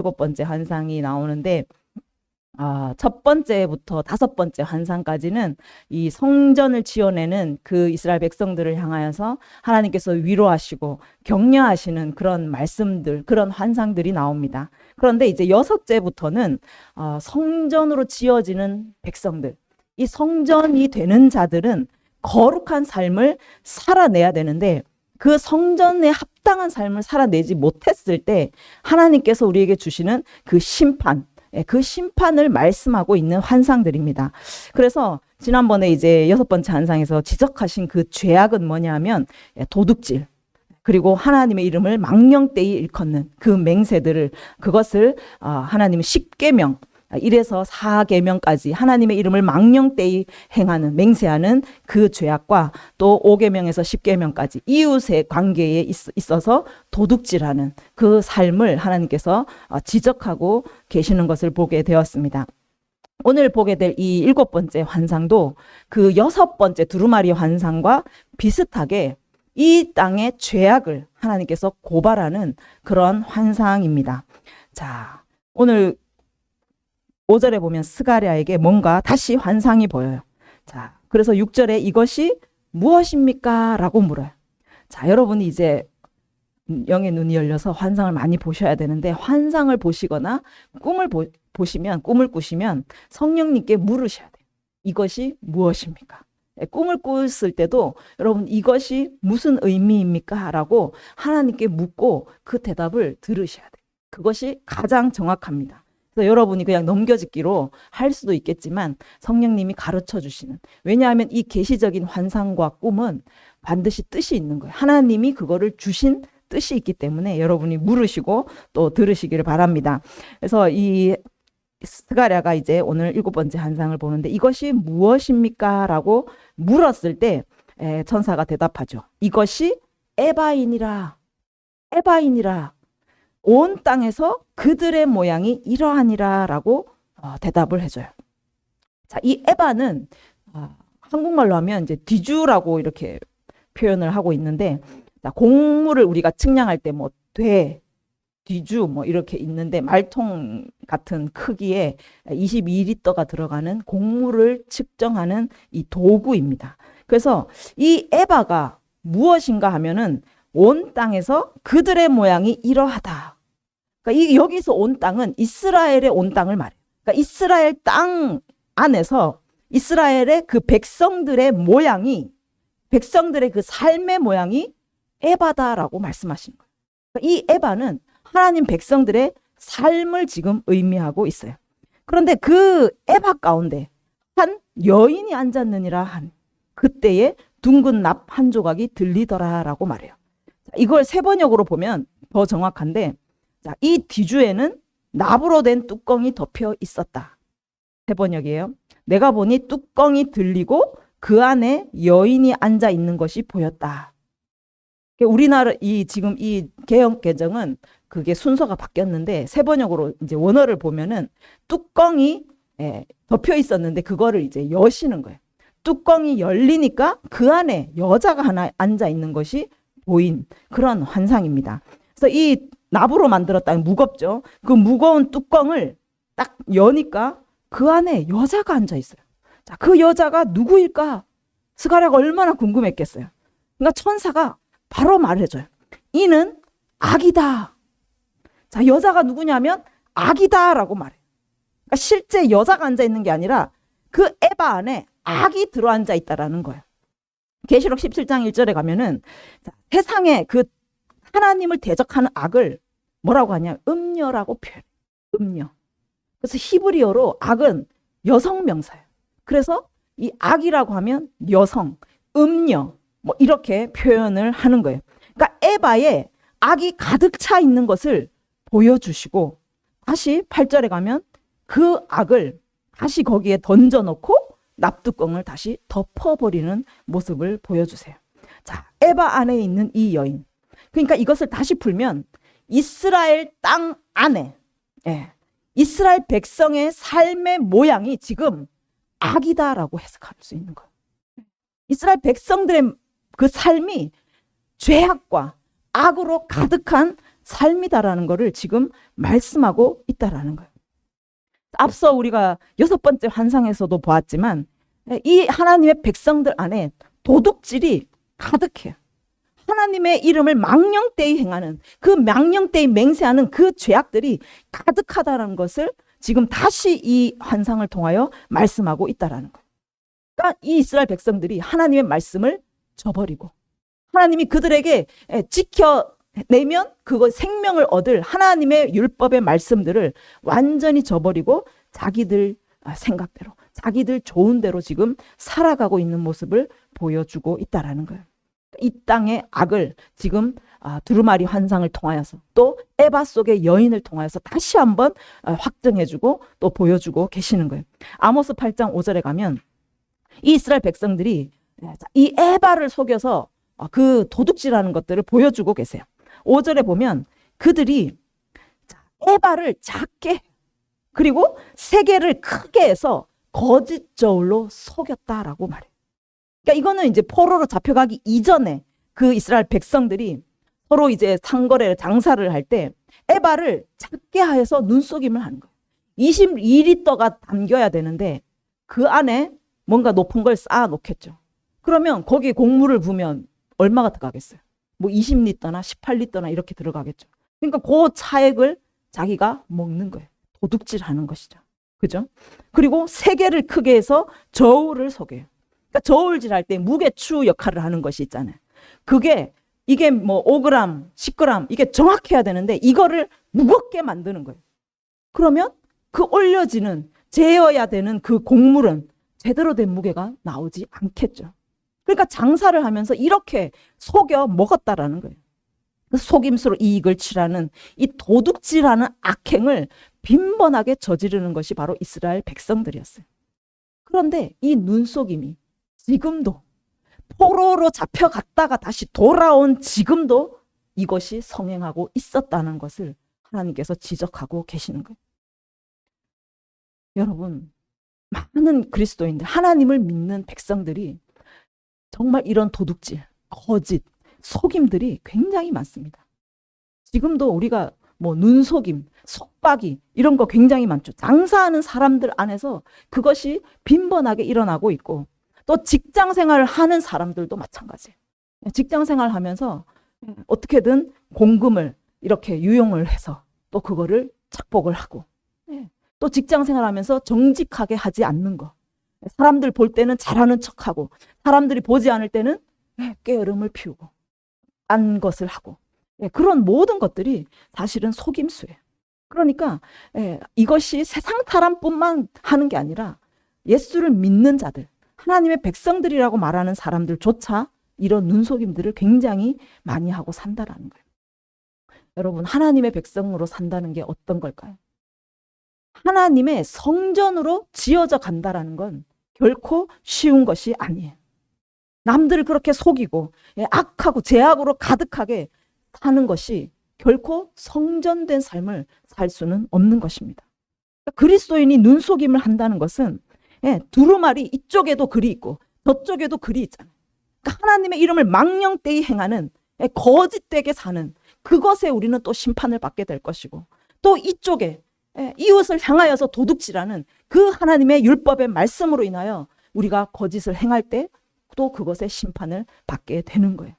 7번째 환상이 나오는데 첫 번째부터 5번째 환상까지는 이 성전을 지어내는 그 이스라엘 백성들을 향하여서 하나님께서 위로하시고 격려하시는 그런 말씀들, 그런 환상들이 나옵니다. 그런데 이제 6제부터는 성전으로 지어지는 백성들, 이 성전이 되는 자들은 거룩한 삶을 살아내야 되는데 그 성전에 합당한 삶을 살아내지 못했을 때 하나님께서 우리에게 주시는 그 심판, 그 심판을 말씀하고 있는 환상들입니다. 그래서 지난번에 이제 6번째 환상에서 지적하신 그 죄악은 뭐냐면 도둑질, 그리고 하나님의 이름을 망령되이 일컫는 그 맹세들을, 그것을 하나님은 10계명 1에서 4계명까지 하나님의 이름을 망령되이 행하는, 맹세하는 그 죄악과 또 5계명에서 10계명까지 이웃의 관계에 있어서 도둑질하는 그 삶을 하나님께서 지적하고 계시는 것을 보게 되었습니다. 오늘 보게 될 이 7번째 환상도 그 6번째 두루마리 환상과 비슷하게 이 땅의 죄악을 하나님께서 고발하는 그런 환상입니다. 자, 오늘 5절에 보면 스가랴에게 뭔가 다시 환상이 보여요. 자, 그래서 6절에 이것이 무엇입니까? 라고 물어요. 자, 여러분이 이제 영의 눈이 열려서 환상을 많이 보셔야 되는데, 환상을 보시거나 꿈을 보시면, 꿈을 꾸시면 성령님께 물으셔야 돼요. 이것이 무엇입니까? 꿈을 꿨을 때도 여러분 이것이 무슨 의미입니까? 라고 하나님께 묻고 그 대답을 들으셔야 돼요. 그것이 가장 정확합니다. 그래서 여러분이 그냥 넘겨짓기로 할 수도 있겠지만 성령님이 가르쳐 주시는, 왜냐하면 이 계시적인 환상과 꿈은 반드시 뜻이 있는 거예요. 하나님이 그거를 주신 뜻이 있기 때문에 여러분이 물으시고 또 들으시기를 바랍니다. 그래서 이 스가랴가 이제 오늘 7번째 환상을 보는데 이것이 무엇입니까? 라고 물었을 때 천사가 대답하죠. 이것이 에바인이라. 에바인이라. 온 땅에서 그들의 모양이 이러하니라 라고 대답을 해줘요. 자, 이 에바는 한국말로 하면 이제 뒤주라고 이렇게 표현을 하고 있는데, 자, 곡물을 우리가 측량할 때 뭐 뒤주 뭐 이렇게 있는데 말통 같은 크기에 22리터가 들어가는 곡물을 측정하는 이 도구입니다. 그래서 이 에바가 무엇인가 하면은 온 땅에서 그들의 모양이 이러하다. 그러니까 여기서 온 땅은 이스라엘의 온 땅을 말해요. 그러니까 이스라엘 땅 안에서 이스라엘의 그 백성들의 모양이, 백성들의 그 삶의 모양이 에바다라고 말씀하시는 거예요. 그러니까 이 에바는 하나님 백성들의 삶을 지금 의미하고 있어요. 그런데 그 에바 가운데 한 여인이 앉았느니라 한 그때에 둥근 납 한 조각이 들리더라라고 말해요. 이걸 세번역으로 보면 더 정확한데, 자, 이 뒤주에는 납으로 된 뚜껑이 덮여 있었다. 세번역이에요. 내가 보니 뚜껑이 들리고 그 안에 여인이 앉아 있는 것이 보였다. 우리나라 지금 이 개역 개정은 그게 순서가 바뀌었는데 세번역으로 이제 원어를 보면은 뚜껑이 덮여 있었는데 그거를 이제 여시는 거예요. 뚜껑이 열리니까 그 안에 여자가 하나 앉아 있는 것이 보인 그런 환상입니다. 그래서 이 납으로 만들었다, 무겁죠. 그 무거운 뚜껑을 딱 여니까 그 안에 여자가 앉아 있어요. 자, 그 여자가 누구일까? 스가랴가 얼마나 궁금했겠어요. 그러니까 천사가 바로 말해줘요. 이는 악이다. 자, 여자가 누구냐면 악이다라고 말해요. 그러니까 실제 여자가 앉아 있는 게 아니라 그 에바 안에 악이 들어앉아 있다라는 거예요. 계시록 17장 1절에 가면은 세상에 그 하나님을 대적하는 악을 뭐라고 하냐? 음녀라고 표현해요. 음녀. 그래서 히브리어로 악은 여성 명사예요. 그래서 이 악이라고 하면 여성, 음녀 뭐 이렇게 표현을 하는 거예요. 그러니까 에바에 악이 가득 차 있는 것을 보여주시고, 다시 8절에 가면 그 악을 다시 거기에 던져놓고 납뚜껑을 다시 덮어버리는 모습을 보여주세요. 자, 에바 안에 있는 이 여인. 그러니까 이것을 다시 풀면 이스라엘 땅 안에 이스라엘 백성의 삶의 모양이 지금 악이다라고 해석할 수 있는 거예요. 이스라엘 백성들의 그 삶이 죄악과 악으로 가득한 삶이다라는 것을 지금 말씀하고 있다라는 거예요. 앞서 우리가 6번째 환상에서도 보았지만 이 하나님의 백성들 안에 도둑질이 가득해요. 하나님의 이름을 망령되이 행하는, 그 망령되이 맹세하는 그 죄악들이 가득하다는 것을 지금 다시 이 환상을 통하여 말씀하고 있다라는 거예요. 그러니까 이 이스라엘 백성들이 하나님의 말씀을 저버리고, 하나님이 그들에게 지켜내면 그거 생명을 얻을 하나님의 율법의 말씀들을 완전히 저버리고 자기들 생각대로, 자기들 좋은 대로 지금 살아가고 있는 모습을 보여주고 있다라는 거예요. 이 땅의 악을 지금 두루마리 환상을 통하여서, 또 에바 속의 여인을 통하여서 다시 한번 확증해주고 또 보여주고 계시는 거예요. 아모스 8장 5절에 가면 이 이스라엘 백성들이 이 에바를 속여서 그 도둑질하는 것들을 보여주고 계세요. 5절에 보면 그들이 에바를 작게, 그리고 세계를 크게 해서 거짓 저울로 속였다라고 말해요. 그러니까 이거는 이제 포로로 잡혀가기 이전에 그 이스라엘 백성들이 서로 이제 상거래 장사를 할 때 에바를 작게 하여서 눈속임을 하는 거예요. 22리터가 담겨야 되는데 그 안에 뭔가 높은 걸 쌓아 놓겠죠. 그러면 거기에 곡물을 부으면 얼마가 들어가겠어요? 뭐 20리터나 18리터나 이렇게 들어가겠죠. 그러니까 그 차액을 자기가 먹는 거예요. 도둑질하는 것이죠. 그죠? 그리고 세계를 크게 해서 저울을 속여요. 그러니까 저울질 할 때 무게추 역할을 하는 것이 있잖아요. 이게 뭐 5g, 10g 이게 정확해야 되는데 이거를 무겁게 만드는 거예요. 그러면 그 올려지는, 재어야 되는 그 곡물은 제대로 된 무게가 나오지 않겠죠. 그러니까 장사를 하면서 이렇게 속여 먹었다라는 거예요. 속임수로 이익을 취하는 이 도둑질하는 악행을 빈번하게 저지르는 것이 바로 이스라엘 백성들이었어요. 그런데 이 눈속임이 지금도 포로로 잡혀갔다가 다시 돌아온 지금도 이것이 성행하고 있었다는 것을 하나님께서 지적하고 계시는 거예요. 여러분, 많은 그리스도인들, 하나님을 믿는 백성들이 정말 이런 도둑질, 거짓, 속임들이 굉장히 많습니다. 지금도 우리가 뭐 눈속임, 속박이 이런 거 굉장히 많죠. 장사하는 사람들 안에서 그것이 빈번하게 일어나고 있고, 또 직장 생활을 하는 사람들도 마찬가지예요. 직장 생활을 하면서 어떻게든 공금을 이렇게 유용을 해서 또 그거를 착복을 하고, 또 직장 생활하면서 정직하게 하지 않는 거, 사람들 볼 때는 잘하는 척하고 사람들이 보지 않을 때는 게으름을 피우고 딴 것을 하고, 그런 모든 것들이 사실은 속임수예요. 그러니까 이것이 세상 사람뿐만 하는 게 아니라 예수를 믿는 자들, 하나님의 백성들이라고 말하는 사람들조차 이런 눈속임들을 굉장히 많이 하고 산다라는 거예요. 여러분, 하나님의 백성으로 산다는 게 어떤 걸까요? 하나님의 성전으로 지어져 간다라는 건 결코 쉬운 것이 아니에요. 남들을 그렇게 속이고 악하고 죄악으로 가득하게 사는 것이 결코 성전된 삶을 살 수는 없는 것입니다. 그리스도인이 눈속임을 한다는 것은 두루마리 이쪽에도 글이 있고 저쪽에도 글이 있잖아요. 그러니까 하나님의 이름을 망령되이 행하는, 거짓되게 사는 그것에 우리는 또 심판을 받게 될 것이고, 또 이쪽에 이웃을 향하여서 도둑질하는 그 하나님의 율법의 말씀으로 인하여 우리가 거짓을 행할 때 또 그것의 심판을 받게 되는 거예요.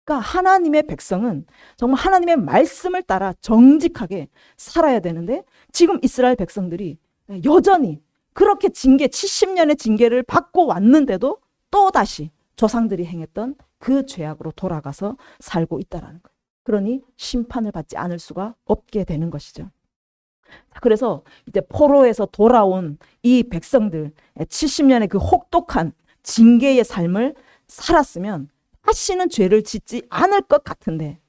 그러니까 하나님의 백성은 정말 하나님의 말씀을 따라 정직하게 살아야 되는데, 지금 이스라엘 백성들이 여전히 그렇게 징계, 70년의 징계를 받고 왔는데도 또다시 조상들이 행했던 그 죄악으로 돌아가서 살고 있다는 거예요. 그러니 심판을 받지 않을 수가 없게 되는 것이죠. 그래서 이제 포로에서 돌아온 이 백성들, 70년의 그 혹독한 징계의 삶을 살았으면 다시는 죄를 짓지 않을 것 같은데,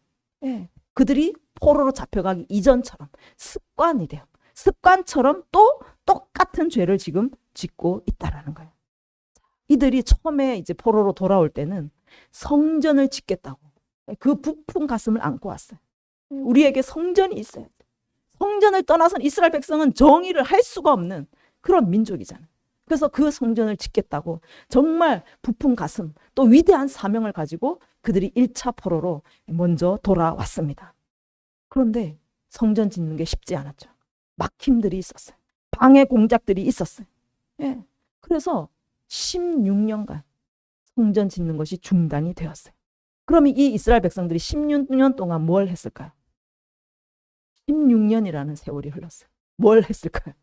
그들이 포로로 잡혀가기 이전처럼 습관이 돼요. 습관처럼 또 똑같은 죄를 지금 짓고 있다라는 거예요. 이들이 처음에 이제 포로로 돌아올 때는 성전을 짓겠다고 그 부푼 가슴을 안고 왔어요. 우리에게 성전이 있어야 돼. 성전을 떠나선 이스라엘 백성은 정의를 할 수가 없는 그런 민족이잖아요. 그래서 그 성전을 짓겠다고 정말 부푼 가슴, 또 위대한 사명을 가지고 그들이 1차 포로로 먼저 돌아왔습니다. 그런데 성전 짓는 게 쉽지 않았죠. 막힘들이 있었어요. 방해 공작들이 있었어요. 예. 그래서 16년간 성전 짓는 것이 중단이 되었어요. 그러면 이 이스라엘 백성들이 16년 동안 뭘 했을까요? 16년이라는 세월이 흘렀어요. 뭘 했을까요?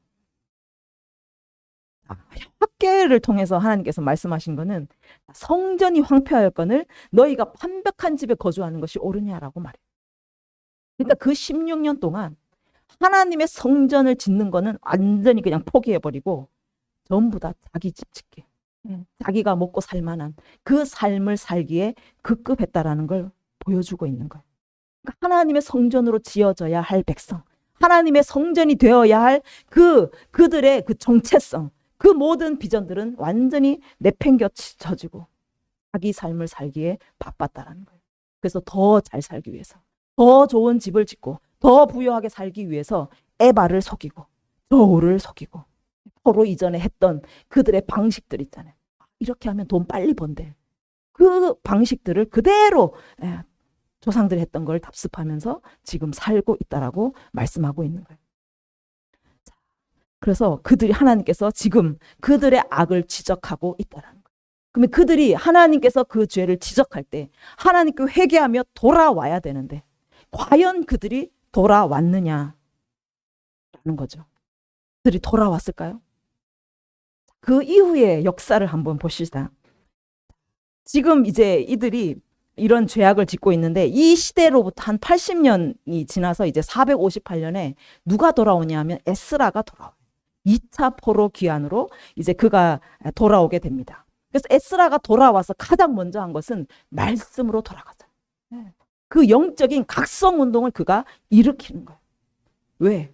학계를 통해서 하나님께서 말씀하신 거는 성전이 황폐하였거늘 너희가 완벽한 집에 거주하는 것이 옳으냐라고 말해요. 그러니까 그 16년 동안 하나님의 성전을 짓는 거는 완전히 그냥 포기해버리고 전부 다 자기 집 짓기, 자기가 먹고 살만한 그 삶을 살기에 급급했다라는 걸 보여주고 있는 거예요. 그러니까 하나님의 성전으로 지어져야 할 백성, 하나님의 성전이 되어야 할 그들의 그 정체성, 그 모든 비전들은 완전히 내팽겨쳐지고 자기 삶을 살기에 바빴다라는 거예요. 그래서 더 잘 살기 위해서, 더 좋은 집을 짓고 더 부유하게 살기 위해서 에바를 속이고 저울을 속이고 서로 이전에 했던 그들의 방식들 있잖아요. 이렇게 하면 돈 빨리 번대. 그 방식들을 그대로 조상들이 했던 걸 답습하면서 지금 살고 있다라고 말씀하고 있는 거예요. 그래서 그들이 하나님께서 지금 그들의 악을 지적하고 있다라는 거예요. 그러면 그들이 하나님께서 그 죄를 지적할 때 하나님께 회개하며 돌아와야 되는데 과연 그들이 돌아왔느냐라는 거죠. 그들이 돌아왔을까요? 그 이후의 역사를 한번 보시다. 지금 이제 이들이 이런 죄악을 짓고 있는데 이 시대로부터 한 80년이 지나서 이제 458년에 누가 돌아오냐 하면 에스라가 돌아와요. 2차 포로 귀환으로 이제 그가 돌아오게 됩니다. 그래서 에스라가 돌아와서 가장 먼저 한 것은 말씀으로 돌아가자. 그 영적인 각성 운동을 그가 일으키는 거예요. 왜?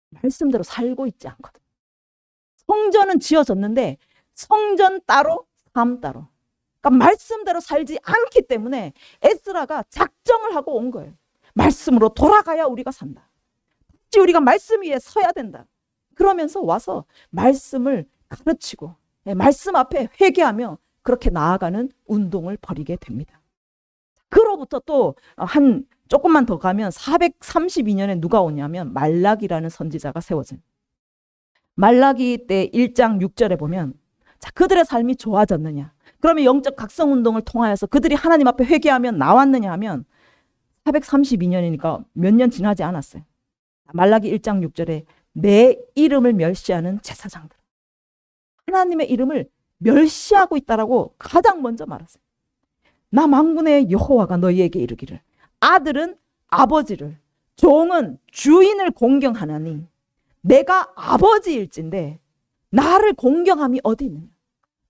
말씀대로 살고 있지 않거든. 성전은 지어졌는데 성전 따로 삶 따로. 그러니까 말씀대로 살지 않기 때문에 에스라가 작정을 하고 온 거예요. 말씀으로 돌아가야 우리가 산다. 우리가 말씀 위에 서야 된다. 그러면서 와서 말씀을 가르치고 말씀 앞에 회개하며 그렇게 나아가는 운동을 벌이게 됩니다. 그로부터 또 한 조금만 더 가면 432년에 누가 오냐면 말라기라는 선지자가 세워진. 말라기 때 1장 6절에 보면 자, 그들의 삶이 좋아졌느냐? 그러면 영적 각성 운동을 통하여서 그들이 하나님 앞에 회개하면 나왔느냐 하면 432년이니까 몇 년 지나지 않았어요. 말라기 1장 6절에 내 이름을 멸시하는 제사장들. 하나님의 이름을 멸시하고 있다라고 가장 먼저 말했어요. 나 만군의 여호와가 너희에게 이르기를 아들은 아버지를 종은 주인을 공경하나니 내가 아버지일진데 나를 공경함이 어디 있느냐.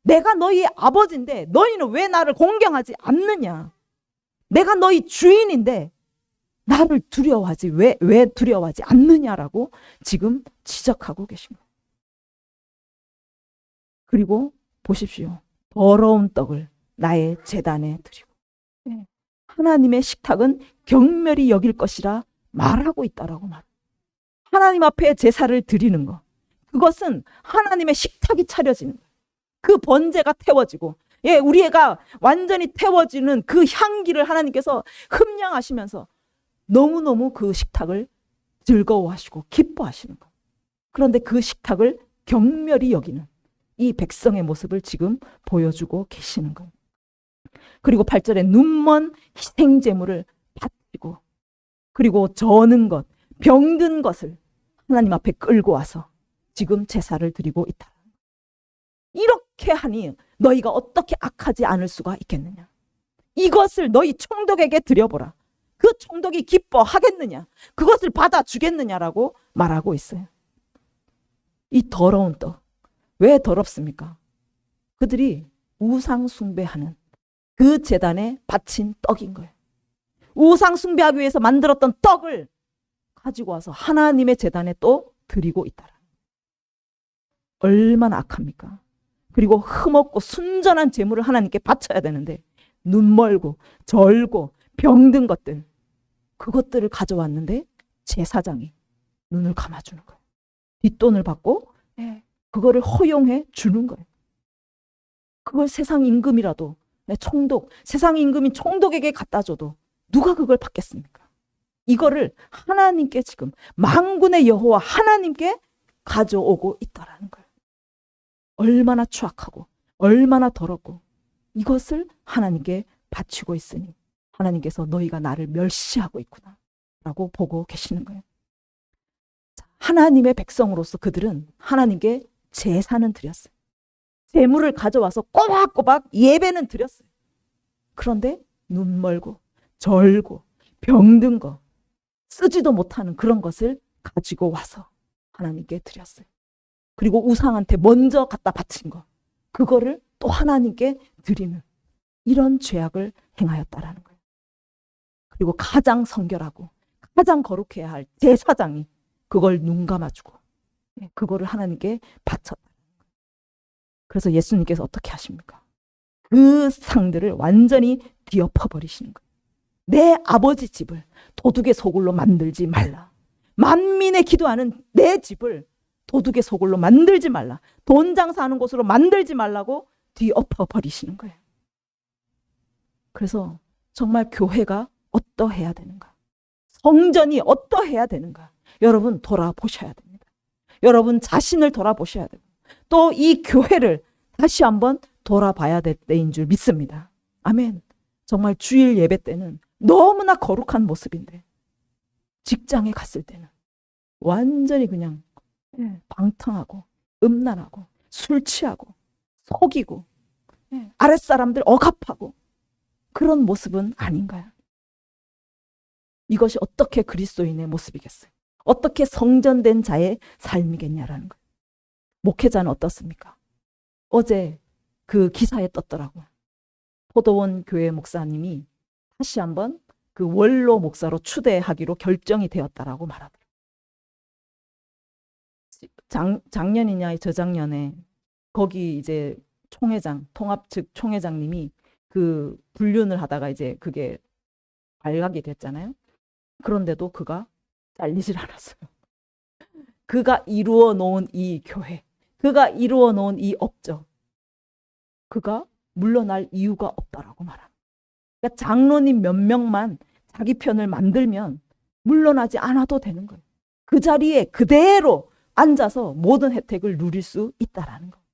내가 너희의 아버지인데 너희는 왜 나를 공경하지 않느냐. 내가 너희 주인인데 나를 두려워하지 왜 두려워하지 않느냐라고 지금 지적하고 계십니다. 그리고 보십시오. 더러운 떡을 나의 제단에 드리고 하나님의 식탁은 경멸히 여길 것이라 말하고 있다라고 말합니다. 하나님 앞에 제사를 드리는 것, 그것은 하나님의 식탁이 차려지는 거예요. 그 번제가 태워지고 우리 애가 완전히 태워지는 그 향기를 하나님께서 흠량하시면서 너무너무 그 식탁을 즐거워하시고 기뻐하시는 거예요. 그런데 그 식탁을 경멸히 여기는 이 백성의 모습을 지금 보여주고 계시는 거예요. 그리고 8절에 눈먼 희생제물을 바치고 그리고 저는 것, 병든 것을 하나님 앞에 끌고 와서 지금 제사를 드리고 있다. 이렇게 하니 너희가 어떻게 악하지 않을 수가 있겠느냐. 이것을 너희 총독에게 드려보라. 그 총독이 기뻐하겠느냐. 그것을 받아주겠느냐라고 말하고 있어요. 이 더러운 떡. 왜 더럽습니까? 그들이 우상 숭배하는 그 제단에 바친 떡인 거예요. 우상 숭배하기 위해서 만들었던 떡을 가지고 와서 하나님의 제단에 또 드리고 있다. 얼마나 악합니까? 그리고 흠없고 순전한 제물을 하나님께 바쳐야 되는데 눈 멀고 절고 병든 것들, 그것들을 가져왔는데 제사장이 눈을 감아주는 거예요. 뒷돈을 받고 그거를 허용해 주는 거예요. 그걸 세상 임금이라도 총독, 세상 임금인 총독에게 갖다 줘도 누가 그걸 받겠습니까? 이거를 하나님께 지금 만군의 여호와 하나님께 가져오고 있다라는 거예요. 얼마나 추악하고 얼마나 더럽고 이것을 하나님께 바치고 있으니 하나님께서 너희가 나를 멸시하고 있구나 라고 보고 계시는 거예요. 하나님의 백성으로서 그들은 하나님께 제사는 드렸어요. 제물을 가져와서 꼬박꼬박 예배는 드렸어요. 그런데 눈 멀고 절고 병든 거 쓰지도 못하는 그런 것을 가지고 와서 하나님께 드렸어요. 그리고 우상한테 먼저 갖다 바친 거 그거를 또 하나님께 드리는 이런 죄악을 행하였다라는 거예요. 그리고 가장 성결하고 가장 거룩해야 할 제사장이 그걸 눈 감아주고 그거를 하나님께 바쳤다. 그래서 예수님께서 어떻게 하십니까? 그 상들을 완전히 뒤엎어버리시는 거예요. 내 아버지 집을 도둑의 소굴로 만들지 말라. 만민의 기도하는 내 집을 도둑의 소굴로 만들지 말라. 돈 장사하는 곳으로 만들지 말라고 뒤엎어버리시는 거예요. 그래서 정말 교회가 어떠해야 되는가? 성전이 어떠해야 되는가? 여러분 돌아보셔야 됩니다. 여러분 자신을 돌아보셔야 됩니다. 또 이 교회를 다시 한번 돌아봐야 될 때인 줄 믿습니다. 아멘. 정말 주일 예배 때는 너무나 거룩한 모습인데 직장에 갔을 때는 완전히 그냥 방탕하고 음란하고 술 취하고 속이고 아랫사람들 억압하고 그런 모습은 아닌가요? 이것이 어떻게 그리스도인의 모습이겠어요? 어떻게 성전된 자의 삶이겠냐라는 거예요. 목회자는 어떻습니까? 어제 그 기사에 떴더라고요. 포도원 교회 목사님이 다시 한번 그 원로 목사로 추대하기로 결정이 되었다라고 말하더라고요. 작년이냐 저작년에 거기 이제 총회장, 통합 측 총회장님이 그 불륜을 하다가 이제 그게 발각이 됐잖아요. 그런데도 그가 잘리질 않았어요. 그가 이루어 놓은 이 교회, 그가 이루어 놓은 이 업적, 그가 물러날 이유가 없다라고 말합니다. 그러니까 장로님 몇 명만 자기 편을 만들면 물러나지 않아도 되는 거예요. 그 자리에 그대로 앉아서 모든 혜택을 누릴 수 있다라는 거예요.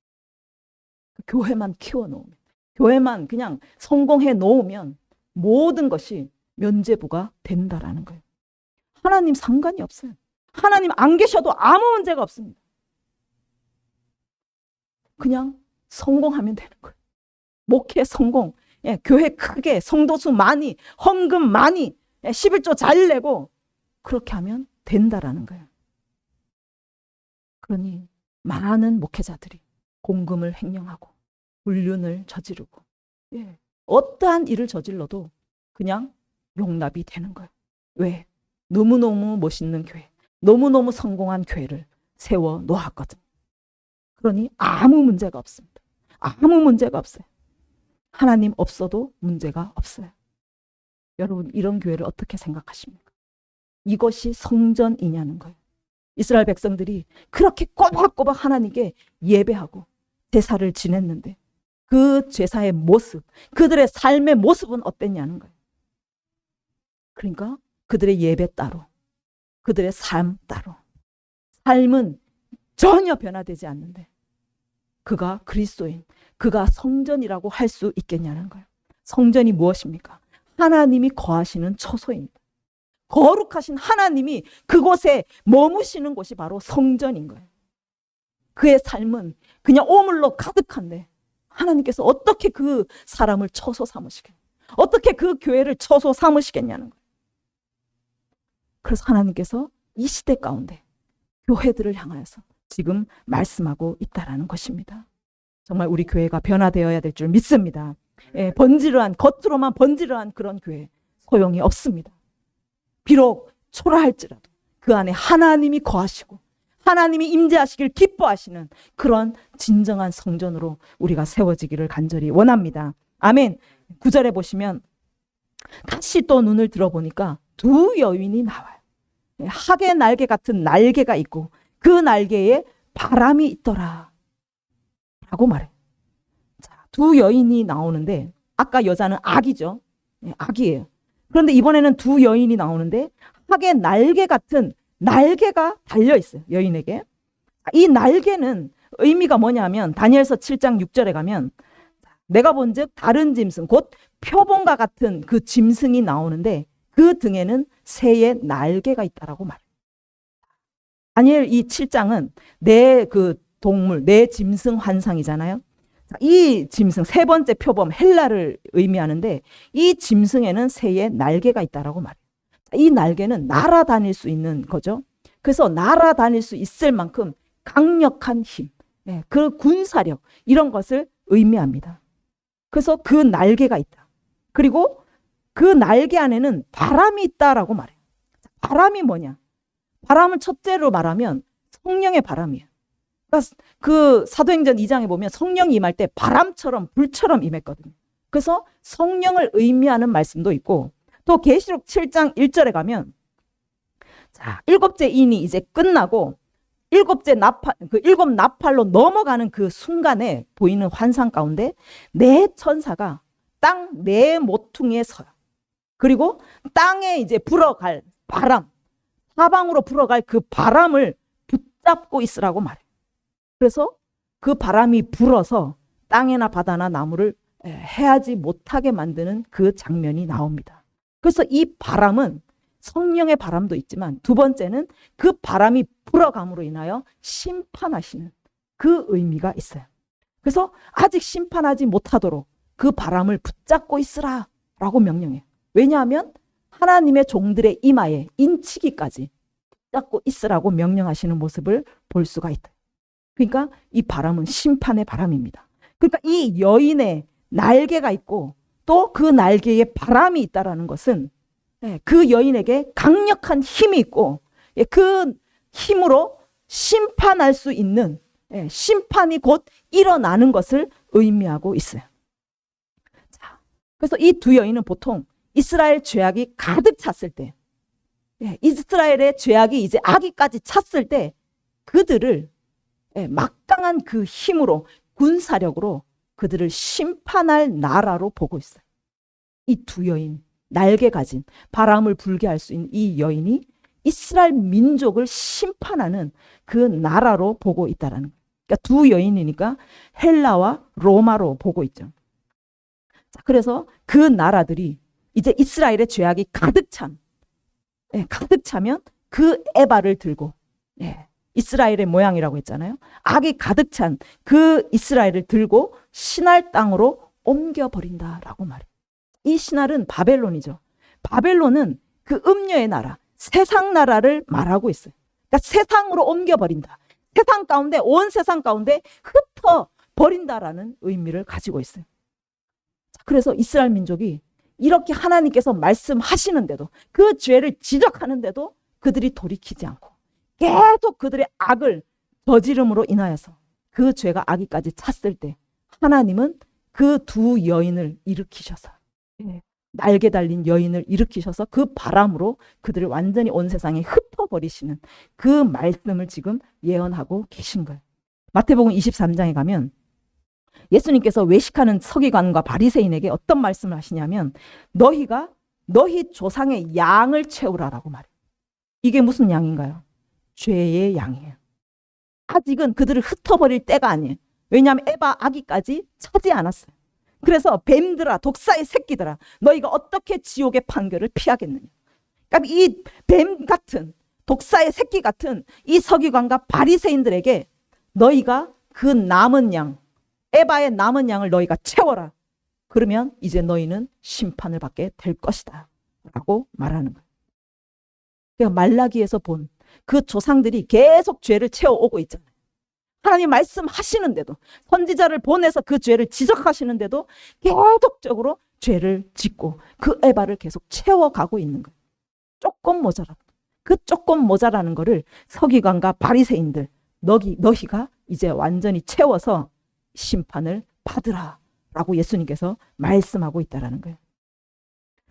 교회만 키워놓으면, 교회만 그냥 성공해 놓으면 모든 것이 면죄부가 된다라는 거예요. 하나님 상관이 없어요. 하나님 안 계셔도 아무 문제가 없습니다. 그냥 성공하면 되는 거예요. 목회 성공, 교회 크게, 성도수 많이, 헌금 많이, 11조 잘 내고 그렇게 하면 된다라는 거예요. 그러니 많은 목회자들이 공금을 횡령하고 불륜을 저지르고 어떠한 일을 저질러도 그냥 용납이 되는 거예요. 왜? 너무너무 멋있는 교회, 너무너무 성공한 교회를 세워 놓았거든요. 그러니 아무 문제가 없습니다. 아무 문제가 없어요. 하나님 없어도 문제가 없어요. 여러분 이런 교회를 어떻게 생각하십니까? 이것이 성전이냐는 거예요. 이스라엘 백성들이 그렇게 꼬박꼬박 하나님께 예배하고 제사를 지냈는데 그 제사의 모습, 그들의 삶의 모습은 어땠냐는 거예요. 그러니까 그들의 예배 따로, 그들의 삶 따로. 삶은 전혀 변화되지 않는데 그가 그리스도인, 그가 성전이라고 할 수 있겠냐는 거예요. 성전이 무엇입니까? 하나님이 거하시는 처소입니다. 거룩하신 하나님이 그곳에 머무시는 곳이 바로 성전인 거예요. 그의 삶은 그냥 오물로 가득한데 하나님께서 어떻게 그 사람을 처소 삼으시겠냐, 어떻게 그 교회를 처소 삼으시겠냐는 거예요. 그래서 하나님께서 이 시대 가운데 교회들을 향하여서 지금 말씀하고 있다라는 것입니다. 정말 우리 교회가 변화되어야 될 줄 믿습니다. 번지르한, 겉으로만 번지르한 그런 교회 소용이 없습니다. 비록 초라할지라도 그 안에 하나님이 거하시고 하나님이 임재하시길 기뻐하시는 그런 진정한 성전으로 우리가 세워지기를 간절히 원합니다. 아멘. 9절에 보시면 다시 또 눈을 들어보니까 두 여인이 나와요. 학의 날개 같은 날개가 있고 그 날개에 바람이 있더라 라고 말해요. 자, 두 여인이 나오는데 아까 여자는 아기죠. 악이에요. 그런데 이번에는 두 여인이 나오는데 학의 날개 같은 날개가 달려 있어요. 여인에게. 이 날개는 의미가 뭐냐면 다니엘서 7장 6절에 가면 내가 본즉 다른 짐승 곧 표본과 같은 그 짐승이 나오는데 그 등에는 새의 날개가 있다라고 말해요. 다니엘 이 7장은 내 그 동물, 내 짐승 환상이잖아요. 이 짐승 세 번째 표범 헬라를 의미하는데 이 짐승에는 새의 날개가 있다라고 말해요. 이 날개는 날아다닐 수 있는 거죠. 그래서 날아다닐 수 있을 만큼 강력한 힘, 그 군사력 이런 것을 의미합니다. 그래서 그 날개가 있다. 그리고 그 날개 안에는 바람이 있다라고 말해요. 바람이 뭐냐? 바람을 첫째로 말하면 성령의 바람이에요. 그러니까 그 사도행전 2장에 보면 성령이 임할 때 바람처럼 불처럼 임했거든요. 그래서 성령을 의미하는 말씀도 있고 또 계시록 7장 1절에 가면 자, 일곱째 인이 이제 끝나고 일곱 나팔로 넘어가는 그 순간에 보이는 환상 가운데 네 천사가 땅 네 모퉁이에 서요. 그리고 땅에 이제 불어갈 바람, 사방으로 불어갈 그 바람을 붙잡고 있으라고 말해요. 그래서 그 바람이 불어서 땅이나 바다나 나무를 해하지 못하게 만드는 그 장면이 나옵니다. 그래서 이 바람은 성령의 바람도 있지만 두 번째는 그 바람이 불어감으로 인하여 심판하시는 그 의미가 있어요. 그래서 아직 심판하지 못하도록 그 바람을 붙잡고 있으라 라고 명령해요. 왜냐하면 하나님의 종들의 이마에 인치기까지 붙잡고 있으라고 명령하시는 모습을 볼 수가 있다. 그러니까 이 바람은 심판의 바람입니다. 그러니까 이 여인의 날개가 있고 또 그 날개에 바람이 있다라는 것은 그 여인에게 강력한 힘이 있고 그 힘으로 심판할 수 있는 심판이 곧 일어나는 것을 의미하고 있어요. 자, 그래서 이 두 여인은 보통 이스라엘 죄악이 가득 찼을 때, 이스라엘의 죄악이 이제 아기까지 찼을 때 그들을 막강한 그 힘으로 군사력으로 그들을 심판할 나라로 보고 있어요. 이 두 여인, 날개 가진 바람을 불게 할 수 있는 이 여인이 이스라엘 민족을 심판하는 그 나라로 보고 있다라는 거예요. 그러니까 두 여인이니까 헬라와 로마로 보고 있죠. 자, 그래서 그 나라들이 이제 이스라엘의 죄악이 가득 차면 그 에바를 들고 이스라엘의 모양이라고 했잖아요. 악이 가득 찬 그 이스라엘을 들고 신할 땅으로 옮겨버린다라고 말해요. 이 신할은 바벨론이죠. 바벨론은 그 음녀의 나라, 세상 나라를 말하고 있어요. 그러니까 세상으로 옮겨버린다. 세상 가운데, 온 세상 가운데 흩어버린다라는 의미를 가지고 있어요. 그래서 이스라엘 민족이 이렇게 하나님께서 말씀하시는데도 그 죄를 지적하는데도 그들이 돌이키지 않고 계속 그들의 악을 저지름으로 인하여서 그 죄가 아기까지 찼을 때 하나님은 그 두 여인을 일으키셔서 날개 달린 여인을 일으키셔서 그 바람으로 그들을 완전히 온 세상에 흩어버리시는 그 말씀을 지금 예언하고 계신 거예요. 마태복음 23장에 가면 예수님께서 외식하는 서기관과 바리새인에게 어떤 말씀을 하시냐면 너희 조상의 양을 채우라라고 말해요. 이게 무슨 양인가요? 죄의 양이에요. 아직은 그들을 흩어버릴 때가 아니에요. 왜냐하면 에바 아기까지 차지 않았어요. 그래서 뱀들아, 독사의 새끼들아, 너희가 어떻게 지옥의 판결을 피하겠느냐. 그러니까 이 뱀 같은 독사의 새끼 같은 이 서기관과 바리새인들에게 너희가 그 남은 양, 에바의 남은 양을 너희가 채워라. 그러면 이제 너희는 심판을 받게 될 것이다 라고 말하는 거예요. 그러니까 말라기에서 본 그 조상들이 계속 죄를 채워오고 있잖아요. 하나님 말씀하시는데도 선지자를 보내서 그 죄를 지적하시는데도 계속적으로 죄를 짓고 그 에바를 계속 채워가고 있는 거예요. 조금 모자라. 그 조금 모자라는 거를 서기관과 바리새인들 너희가 이제 완전히 채워서 심판을 받으라 라고 예수님께서 말씀하고 있다라는 거예요.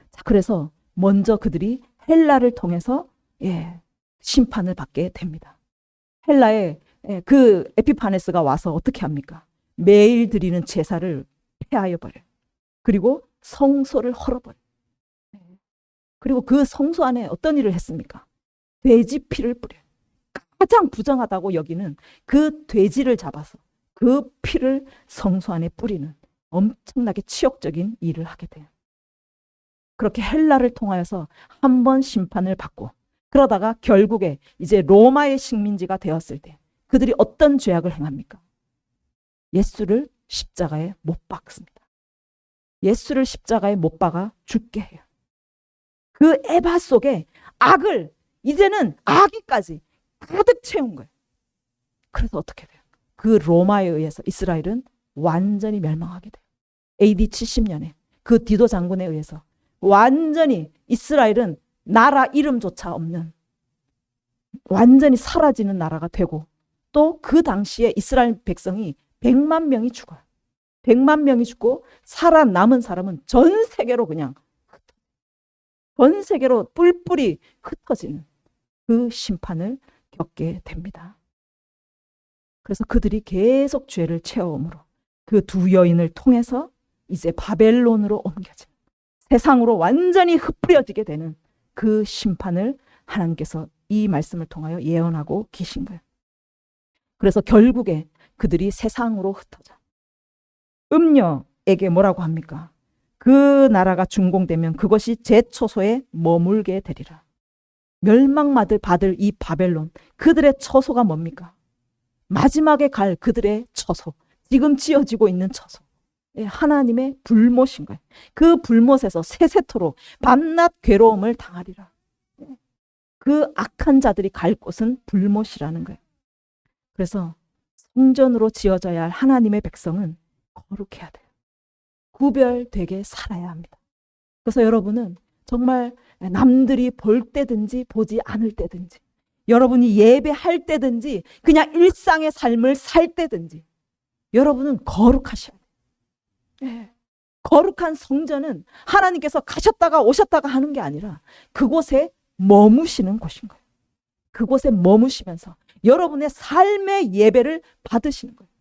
자, 그래서 먼저 그들이 헬라를 통해서 심판을 받게 됩니다. 헬라에 그 에피파네스가 와서 어떻게 합니까? 매일 드리는 제사를 폐하여 버려요. 그리고 성소를 헐어버려요. 그리고 그 성소 안에 어떤 일을 했습니까? 돼지 피를 뿌려요. 가장 부정하다고 여기는 그 돼지를 잡아서 그 피를 성소 안에 뿌리는 엄청나게 치욕적인 일을 하게 돼요. 그렇게 헬라를 통하여서 한 번 심판을 받고, 그러다가 결국에 이제 로마의 식민지가 되었을 때 그들이 어떤 죄악을 행합니까? 예수를 십자가에 못 박습니다. 예수를 십자가에 못 박아 죽게 해요. 그 에바 속에 악을, 이제는 악의까지 가득 채운 거예요. 그래서 어떻게 돼요? 그 로마에 의해서 이스라엘은 완전히 멸망하게 돼요. AD 70년에 그 디도 장군에 의해서 완전히 이스라엘은 나라 이름조차 없는 완전히 사라지는 나라가 되고, 또 그 당시에 이스라엘 백성이 100만 명이 죽어요. 100만 명이 죽고 살아남은 사람은 전 세계로 그냥 전 세계로 뿔뿔이 흩어지는 그 심판을 겪게 됩니다. 그래서 그들이 계속 죄를 채워오므로 그 두 여인을 통해서 이제 바벨론으로 옮겨진, 세상으로 완전히 흩뿌려지게 되는 그 심판을 하나님께서 이 말씀을 통하여 예언하고 계신 거예요. 그래서 결국에 그들이 세상으로 흩어져 음녀에게 뭐라고 합니까? 그 나라가 준공되면 그것이 제 처소에 머물게 되리라. 멸망받을 이 바벨론, 그들의 처소가 뭡니까? 마지막에 갈 그들의 처소, 지금 지어지고 있는 처소, 하나님의 불못인 거예요. 그 불못에서 세세토록 밤낮 괴로움을 당하리라. 그 악한 자들이 갈 곳은 불못이라는 거예요. 그래서 성전으로 지어져야 할 하나님의 백성은 거룩해야 돼요. 구별되게 살아야 합니다. 그래서 여러분은 정말 남들이 볼 때든지 보지 않을 때든지, 여러분이 예배할 때든지 그냥 일상의 삶을 살 때든지 여러분은 거룩하셔야 돼요. 거룩한 성전은 하나님께서 가셨다가 오셨다가 하는 게 아니라 그곳에 머무시는 곳인 거예요. 그곳에 머무시면서 여러분의 삶의 예배를 받으시는 거예요.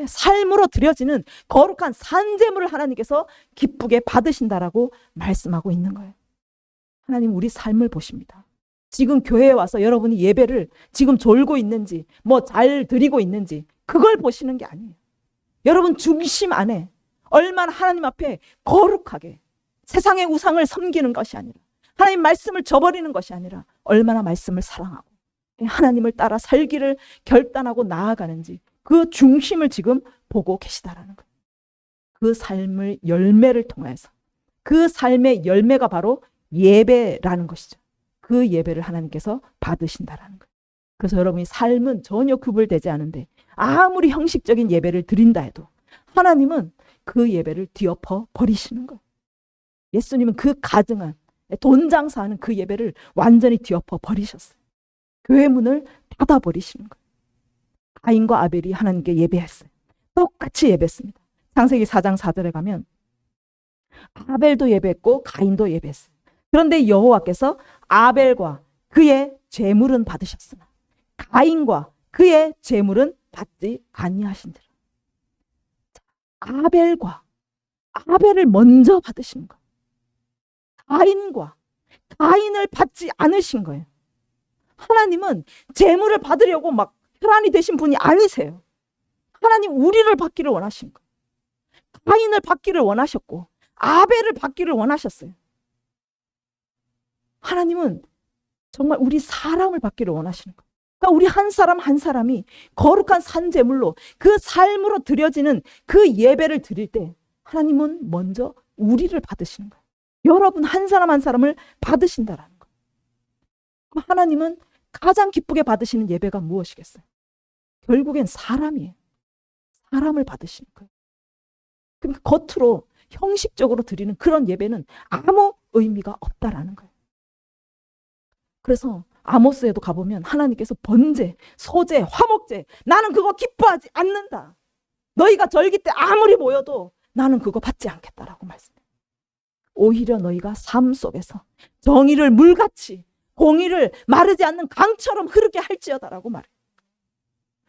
삶으로 드려지는 거룩한 산제물을 하나님께서 기쁘게 받으신다라고 말씀하고 있는 거예요. 하나님 우리 삶을 보십니다. 지금 교회에 와서 여러분이 예배를 지금 졸고 있는지 뭐 잘 드리고 있는지 그걸 보시는 게 아니에요. 여러분 중심 안에 얼마나 하나님 앞에 거룩하게 세상의 우상을 섬기는 것이 아니라, 하나님 말씀을 저버리는 것이 아니라 얼마나 말씀을 사랑하고 하나님을 따라 살기를 결단하고 나아가는지 그 중심을 지금 보고 계시다라는 거예요. 그 삶의 열매를 통해서, 그 삶의 열매가 바로 예배라는 것이죠. 그 예배를 하나님께서 받으신다라는 거예요. 그래서 여러분이 삶은 전혀 구별되지 않은데 아무리 형식적인 예배를 드린다 해도 하나님은 그 예배를 뒤엎어 버리시는 거예요. 예수님은 그 가증한 돈 장사하는 그 예배를 완전히 뒤엎어 버리셨어요. 교회 문을 닫아 버리시는 거예요. 가인과 아벨이 하나님께 예배했어요. 똑같이 예배했습니다. 창세기 4장 4절에 가면 아벨도 예배했고 가인도 예배했어요. 그런데 여호와께서 아벨과 그의 제물은 받으셨으나 가인과 그의 제물은 받지 아니하신지라. 아벨을 먼저 받으시는 거예요. 가인을 받지 않으신 거예요. 하나님은 제물을 받으려고 막 혈안이 되신 분이 아니세요. 하나님 우리를 받기를 원하신 거예요. 가인을 받기를 원하셨고 아벨을 받기를 원하셨어요. 하나님은 정말 우리 사람을 받기를 원하시는 거예요. 그러니까 우리 한 사람 한 사람이 거룩한 산제물로 그 삶으로 드려지는 그 예배를 드릴 때 하나님은 먼저 우리를 받으시는 거예요. 여러분 한 사람 한 사람을 받으신다라는 거예요. 그럼 하나님은 가장 기쁘게 받으시는 예배가 무엇이겠어요? 결국엔 사람이에요. 사람을 받으시는 거예요. 그러니까 겉으로 형식적으로 드리는 그런 예배는 아무 의미가 없다라는 거예요. 그래서 아모스에도 가보면 하나님께서 번제, 소제, 화목제, 나는 그거 기뻐하지 않는다. 너희가 절기 때 아무리 모여도 나는 그거 받지 않겠다라고 말씀해요. 오히려 너희가 삶 속에서 정의를 물같이, 공의를 마르지 않는 강처럼 흐르게 할지어다라고 말해요.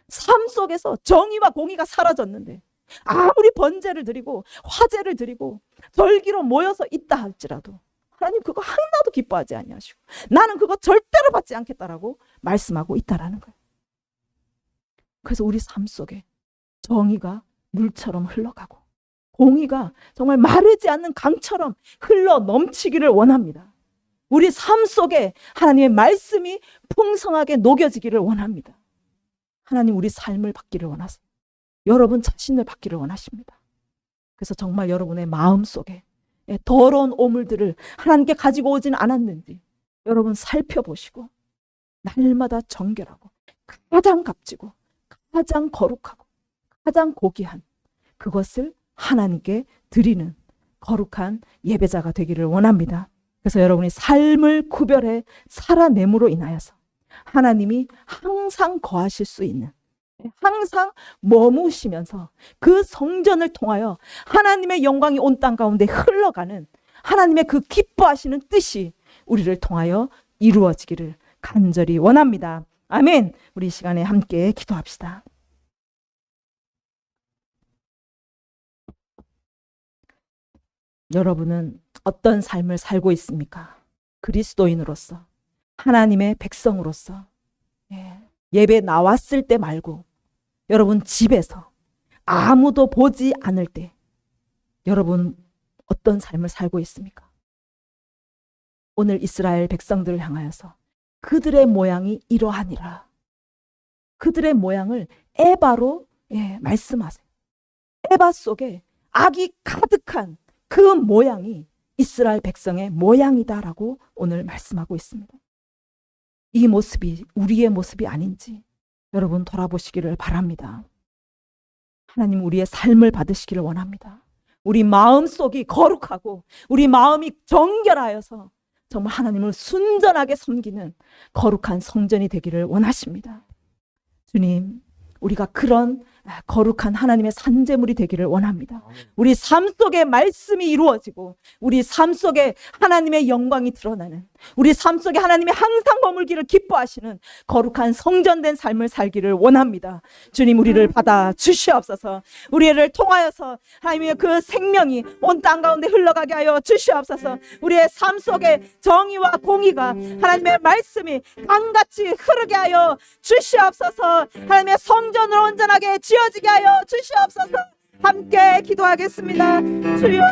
삶 속에서 정의와 공의가 사라졌는데 아무리 번제를 드리고 화제를 드리고 절기로 모여서 있다 할지라도 하나님 그거 하나도 기뻐하지 아니하시고 나는 그거 절대로 받지 않겠다라고 말씀하고 있다라는 거예요. 그래서 우리 삶 속에 정의가 물처럼 흘러가고 공의가 정말 마르지 않는 강처럼 흘러 넘치기를 원합니다. 우리 삶 속에 하나님의 말씀이 풍성하게 녹여지기를 원합니다. 하나님 우리 삶을 받기를 원하세요. 여러분 자신을 받기를 원하십니다. 그래서 정말 여러분의 마음 속에 더러운 오물들을 하나님께 가지고 오진 않았는지 여러분 살펴보시고 날마다 정결하고 가장 값지고 가장 거룩하고 가장 고귀한 그것을 하나님께 드리는 거룩한 예배자가 되기를 원합니다. 그래서 여러분이 삶을 구별해 살아냄으로 인하여서 하나님이 항상 거하실 수 있는, 항상 머무시면서 그 성전을 통하여 하나님의 영광이 온 땅 가운데 흘러가는 하나님의 그 기뻐하시는 뜻이 우리를 통하여 이루어지기를 간절히 원합니다. 아멘. 우리 이 시간에 함께 기도합시다. 여러분은 어떤 삶을 살고 있습니까? 그리스도인으로서, 하나님의 백성으로서 예배 나왔을 때 말고 여러분 집에서 아무도 보지 않을 때 여러분 어떤 삶을 살고 있습니까? 오늘 이스라엘 백성들을 향하여서 그들의 모양이 이러하니라. 그들의 모양을 에바로 말씀하세요. 에바 속에 악이 가득한 그 모양이 이스라엘 백성의 모양이다라고 오늘 말씀하고 있습니다. 이 모습이 우리의 모습이 아닌지 여러분 돌아보시기를 바랍니다. 하나님 우리의 삶을 받으시기를 원합니다. 우리 마음속이 거룩하고 우리 마음이 정결하여서 정말 하나님을 순전하게 섬기는 거룩한 성전이 되기를 원하십니다. 주님, 우리가 그런 거룩한 하나님의 산재물이 되기를 원합니다. 우리 삶 속에 말씀이 이루어지고 우리 삶 속에 하나님의 영광이 드러나는, 우리 삶 속에 하나님이 항상 머물기를 기뻐하시는 거룩한 성전된 삶을 살기를 원합니다. 주님, 우리를 받아 주시옵소서. 우리를 통하여서 하나님의 그 생명이 온 땅 가운데 흘러가게 하여 주시옵소서. 우리의 삶 속에 정의와 공의가 하나님의 말씀이 강같이 흐르게 하여 주시옵소서. 하나님의 성전을 온전하게 지어지게 하여 주시옵소서. 함께 기도하겠습니다. 주여